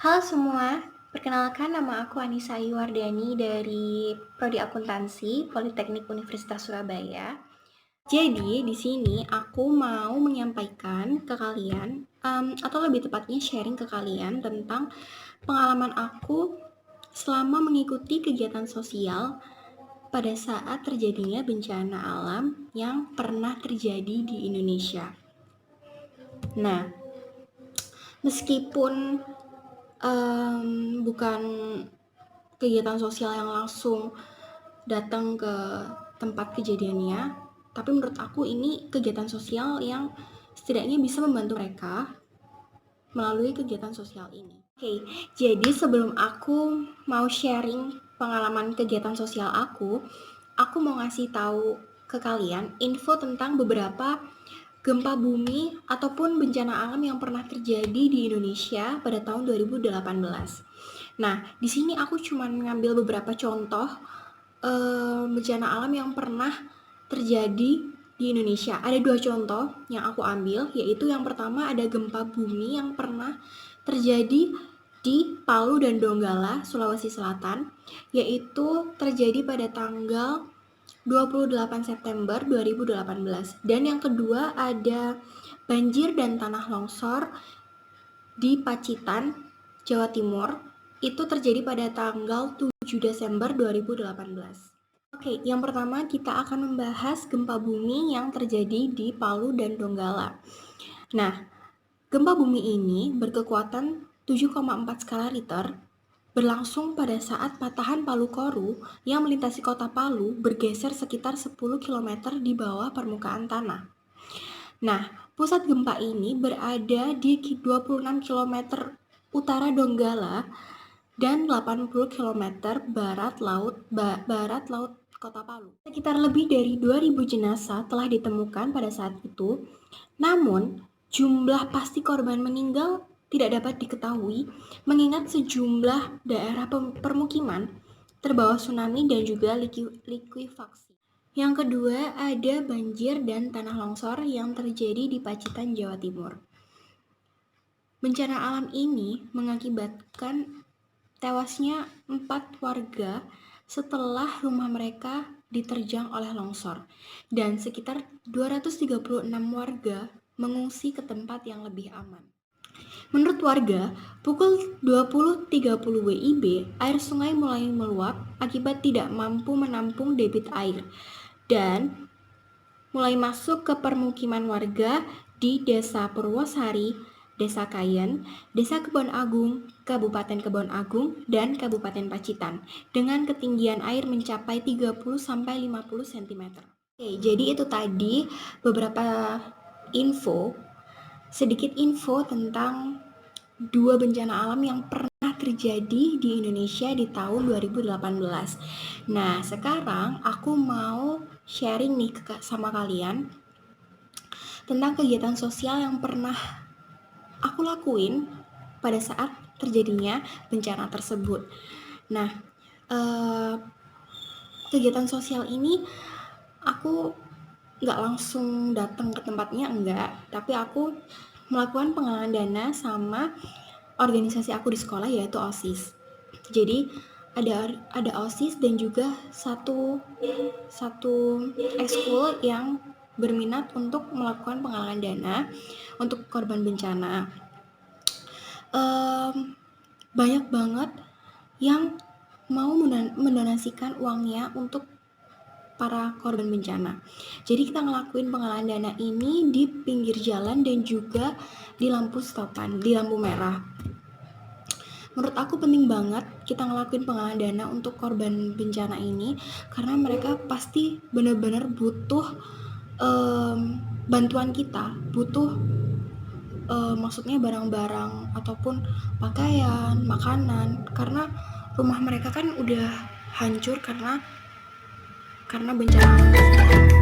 Halo semua, perkenalkan nama aku Anissa Ayuwardani dari Prodi Akuntansi Politeknik Universitas Surabaya. Jadi di sini aku mau menyampaikan ke kalian, atau lebih tepatnya sharing ke kalian tentang pengalaman aku selama mengikuti kegiatan sosial pada saat terjadinya bencana alam yang pernah terjadi di Indonesia. Nah, meskipun bukan kegiatan sosial yang langsung datang ke tempat kejadiannya, tapi menurut aku ini kegiatan sosial yang setidaknya bisa membantu mereka melalui kegiatan sosial ini. Oke, jadi sebelum aku mau sharing pengalaman kegiatan sosial aku mau ngasih tahu ke kalian info tentang beberapa gempa bumi ataupun bencana alam yang pernah terjadi di Indonesia pada tahun 2018. Nah, di sini aku cuma ngambil beberapa contoh bencana alam yang pernah terjadi di Indonesia. Ada 2 contoh yang aku ambil, yaitu yang pertama ada gempa bumi yang pernah terjadi di Palu dan Donggala, Sulawesi Selatan, yaitu terjadi pada tanggal 28 September 2018. Dan yang kedua ada banjir dan tanah longsor di Pacitan, Jawa Timur. Itu terjadi pada tanggal 7 Desember 2018. Oke, yang pertama kita akan membahas gempa bumi yang terjadi di Palu dan Donggala. Nah, gempa bumi ini berkekuatan 7,4 skala Richter berlangsung pada saat patahan Palu Koru yang melintasi kota Palu bergeser sekitar 10 km di bawah permukaan tanah. Nah, pusat gempa ini berada di 26 km utara Donggala dan 80 km barat laut kota Palu. Sekitar lebih dari 2.000 jenazah telah ditemukan pada saat itu, namun jumlah pasti korban meninggal tidak dapat diketahui mengingat sejumlah daerah permukiman terbawa tsunami dan juga likuifaksi. Yang kedua ada banjir dan tanah longsor yang terjadi di Pacitan, Jawa Timur. Bencana alam ini mengakibatkan tewasnya 4 warga setelah rumah mereka diterjang oleh longsor dan sekitar 236 warga mengungsi ke tempat yang lebih aman. Menurut warga, pukul 20.30 WIB, air sungai mulai meluap akibat tidak mampu menampung debit air dan mulai masuk ke permukiman warga di Desa Purwosari, Desa Kayen, Desa Kebon Agung, Kabupaten Kebon Agung, dan Kabupaten Pacitan dengan ketinggian air mencapai 30-50 cm. Oke, jadi itu tadi beberapa sedikit info tentang 2 bencana alam yang pernah terjadi di Indonesia di tahun 2018. Nah, sekarang aku mau sharing nih sama kalian tentang kegiatan sosial yang pernah aku lakuin pada saat terjadinya bencana tersebut. Nah, kegiatan sosial ini aku nggak langsung datang ke tempatnya, tapi aku melakukan penggalangan dana sama organisasi aku di sekolah yaitu OSIS. Jadi ada OSIS dan juga satu ekskul yang berminat untuk melakukan penggalangan dana untuk korban bencana. Banyak banget yang mau mendonasikan uangnya untuk para korban bencana. Jadi kita ngelakuin penggalangan dana ini di pinggir jalan dan juga di lampu stopan, di lampu merah. Menurut aku penting banget kita ngelakuin penggalangan dana untuk korban bencana ini karena mereka pasti benar-benar butuh bantuan kita, butuh maksudnya barang-barang ataupun pakaian, makanan, karena rumah mereka kan udah hancur karena bencana alam.